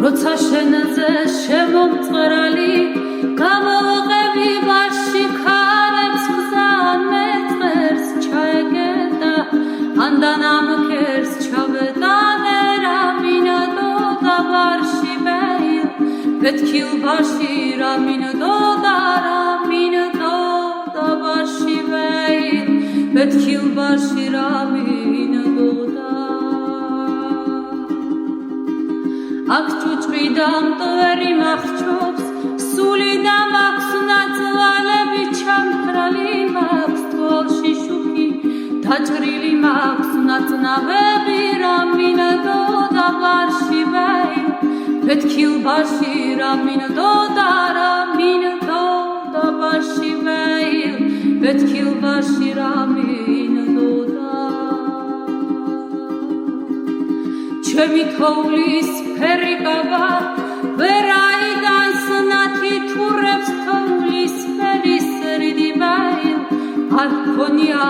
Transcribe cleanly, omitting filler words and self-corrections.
როცა შენზე შემომწყრალი გამოვყევი ვარში ქარებს გზან მეწყერს ჩაეგედა ანდანამ ქერს ჩავეტანე რა მინდო და ვარში ვეილ პეთქილ ვარში რა მინდო და ვარში ვეილ პეთქილ ვარში რა მინდო და აქ ჭუჭყიდა მტვერი მახრჩობს სული და მაქვს ნაწვალები ჩამქრალი მაქვს თვალში შუქი დაჭრილი მაქვს ნაწნავები რა მინდო და ვარში ვეილ პეთქილ ვარში რა მინდო და ვარში ვეილ პეთქილ ვარში რა მინდო და ჩემი თოვლის ფერი კაბა ვერაიდან სნათი თურებს თოვლის ფერის რიდი ვეილ არ ქონია